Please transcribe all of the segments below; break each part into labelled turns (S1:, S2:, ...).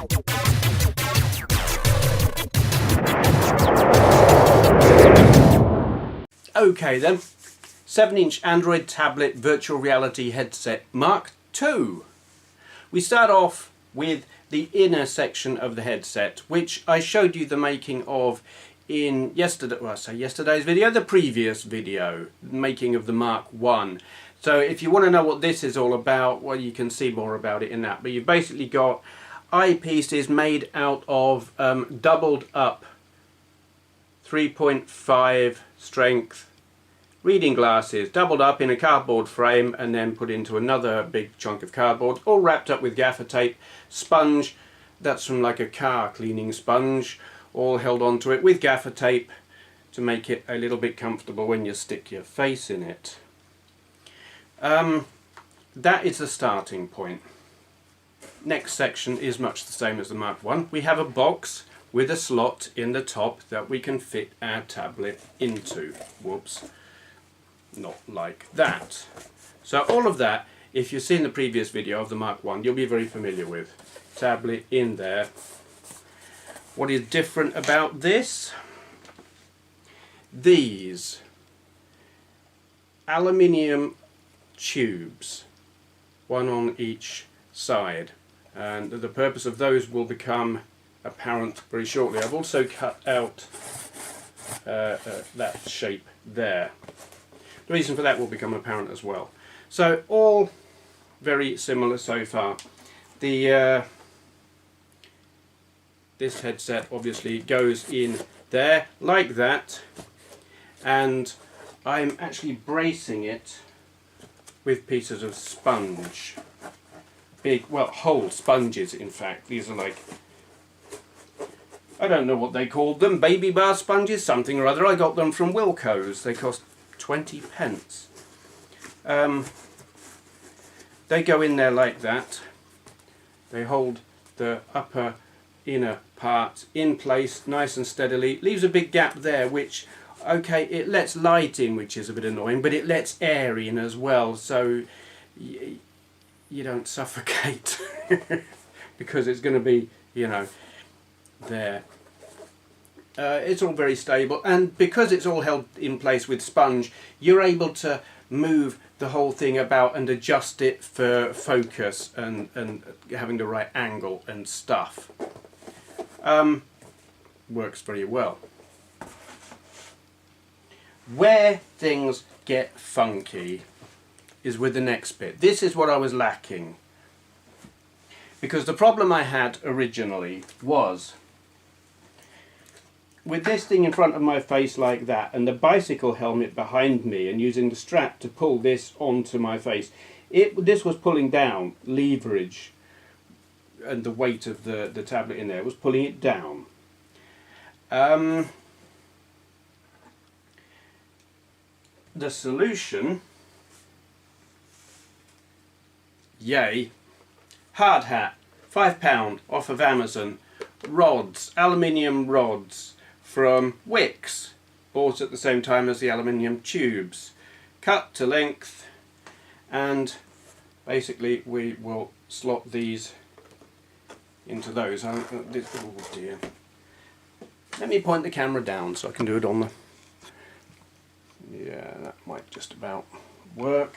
S1: Okay then, 7-inch Android tablet virtual reality headset Mark II. We start off with the inner section of the headset, which I showed you the making of in yesterday's video, the previous video, making of the Mark I. So if you want to know what this is all about, well, you can see more about it in that. But you've basically got eyepieces made out of doubled up 3.5 strength reading glasses, doubled up in a cardboard frame and then put into another big chunk of cardboard, all wrapped up with gaffer tape, sponge, that's from like a car cleaning sponge, all held onto it with gaffer tape to make it a little bit comfortable when you stick your face in it. That is the starting point. Next section is much the same as the Mark I. We have a box with a slot in the top that we can fit our tablet into. Whoops. Not like that. So all of that, if you've seen the previous video of the Mark I, you'll be very familiar with. Tablet in there. What is different about this? These aluminium tubes, one on each side, and the purpose of those will become apparent very shortly. I've also cut out that shape there. The reason for that will become apparent as well. So all very similar so far. The this headset obviously goes in there like that, and I'm actually bracing it with pieces of sponge. Big, well, whole sponges in fact. These are like, I don't know what they called them, baby bar sponges, something or other. I got them from Wilko's. They cost 20p. They go in there like that. They hold the upper inner part in place nice and steadily. Leaves a big gap there, which, okay, it lets light in, which is a bit annoying, but it lets air in as well, so you don't suffocate because it's going to be, you know, there. It's all very stable, and because it's all held in place with sponge, you're able to move the whole thing about and adjust it for focus and having the right angle and stuff. Works very well. Where things get funky is with the next bit. This is what I was lacking, because the problem I had originally was with this thing in front of my face like that, and the bicycle helmet behind me, and using the strap to pull this onto my face, this was pulling down leverage, and the weight of the tablet in there was pulling it down. The solution, yay, hard hat, £5 off of Amazon, rods, aluminium rods from Wicks, bought at the same time as the aluminium tubes, cut to length, and basically we will slot these into those. Oh dear. Let me point the camera down so I can do it on the... Yeah, that might just about work.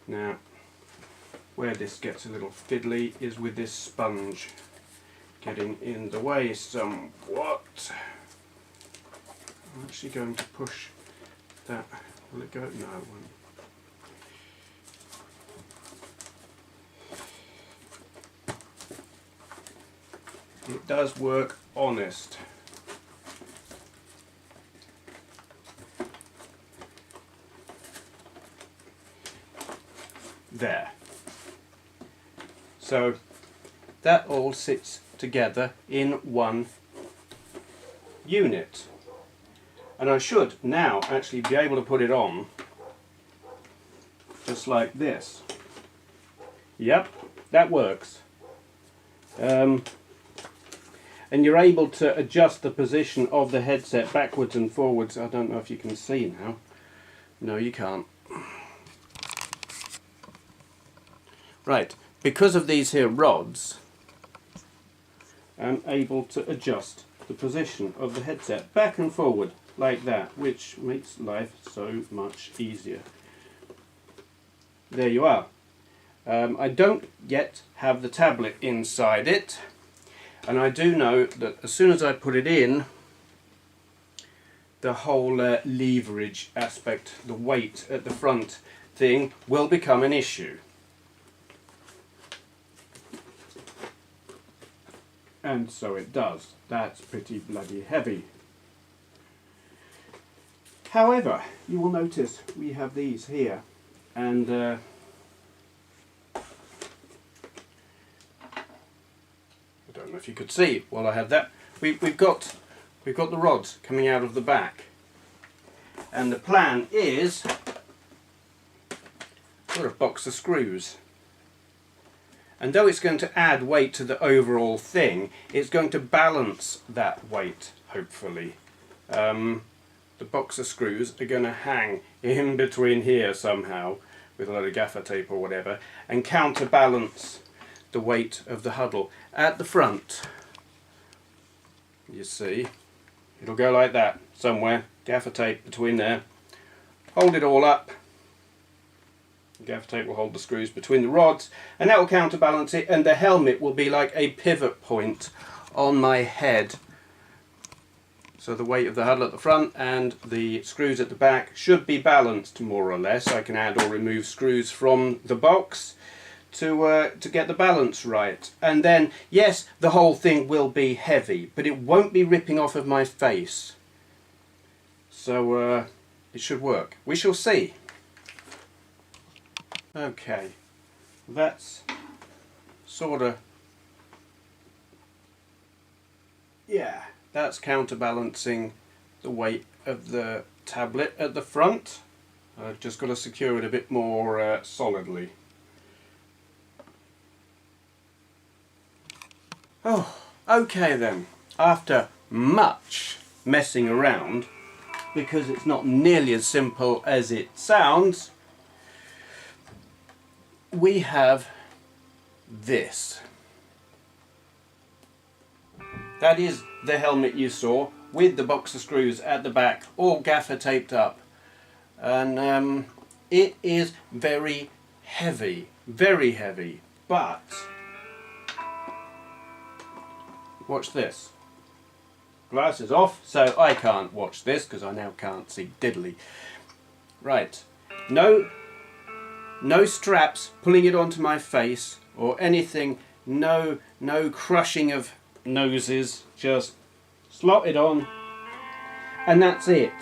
S1: Now, where this gets a little fiddly is with this sponge getting in the way somewhat. I'm actually going to push that. Will it go? No, it won't. It does work honest. There. So that all sits together in one unit. And I should now actually be able to put it on just like this. Yep, that works. and you're able to adjust the position of the headset backwards and forwards. I don't know if you can see now. No, you can't. Right, because of these here rods, I'm able to adjust the position of the headset back and forward like that, which makes life so much easier. There you are. I don't yet have the tablet inside it, and I do know that as soon as I put it in, the whole leverage aspect, the weight at the front thing, will become an issue. And so it does. That's pretty bloody heavy. However, you will notice we have these here, and I don't know if you could see while I had that. We've got the rods coming out of the back, and the plan is for a box of screws. And though it's going to add weight to the overall thing, it's going to balance that weight, hopefully. The box of screws are going to hang in between here somehow, with a load of gaffer tape or whatever, and counterbalance the weight of the huddle. At the front, you see, it'll go like that somewhere, gaffer tape between there. Hold it all up. Gaffer tape will hold the screws between the rods, and that will counterbalance it, and the helmet will be like a pivot point on my head. So the weight of the huddle at the front and the screws at the back should be balanced more or less. I can add or remove screws from the box to get the balance right. And then, yes, the whole thing will be heavy, but it won't be ripping off of my face. So it should work. We shall see. Okay, that's sort of, yeah, that's counterbalancing the weight of the tablet at the front. I've just got to secure it a bit more solidly. Oh, okay then. After much messing around, because it's not nearly as simple as it sounds, we have this. That is the helmet you saw, with the box of screws at the back, all gaffer taped up. And it is very heavy, but watch this. Glass is off, so I can't watch this because I now can't see diddly. Right, no straps pulling it onto my face or anything, no crushing of noses, just slot it on and that's it.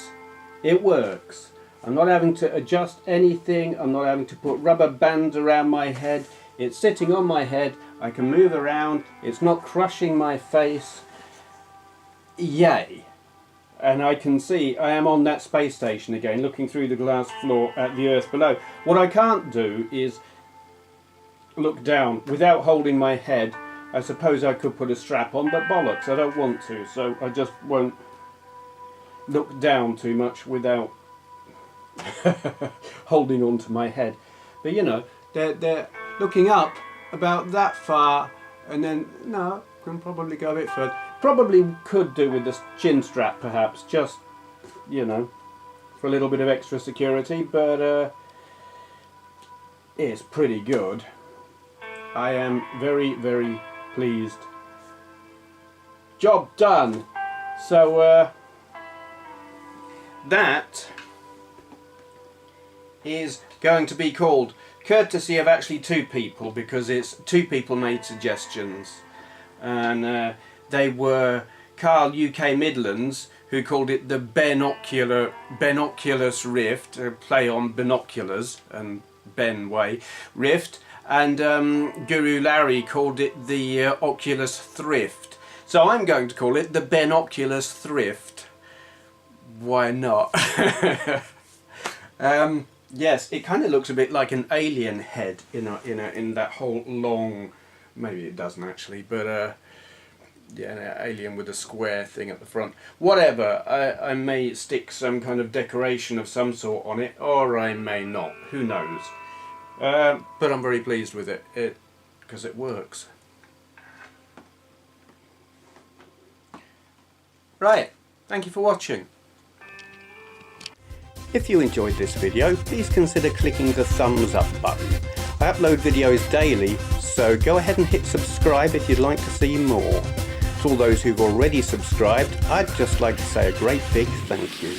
S1: It works. I'm not having to adjust anything, I'm not having to put rubber bands around my head. It's sitting on my head, I can move around, it's not crushing my face. Yay! And I can see I am on that space station again, looking through the glass floor at the Earth below. What I can't do is look down without holding my head. I suppose I could put a strap on, but bollocks, I don't want to, so I just won't look down too much without holding on to my head. But you know, they're looking up about that far, and then, no, can probably go a bit further. Probably could do with the chin strap perhaps, just, you know, for a little bit of extra security, but it's pretty good. I am very, very pleased. Job done. So that is going to be called, courtesy of actually two people, because it's two people made suggestions, and they were Carl UK Midlands, who called it the Benoculus Rift, a play on binoculars, and Benway Rift, and Guru Larry called it the Oculus Thrift. So I'm going to call it the Benoculus Thrift. Why not? Yes, it kind of looks a bit like an alien head in that whole long. Maybe it doesn't actually, but yeah, an alien with a square thing at the front. Whatever, I may stick some kind of decoration of some sort on it, or I may not, who knows. But I'm very pleased with it, because it works. Right, thank you for watching. If you enjoyed this video, please consider clicking the thumbs up button. I upload videos daily, so go ahead and hit subscribe if you'd like to see more. To all those who've already subscribed, I'd just like to say a great big thank you.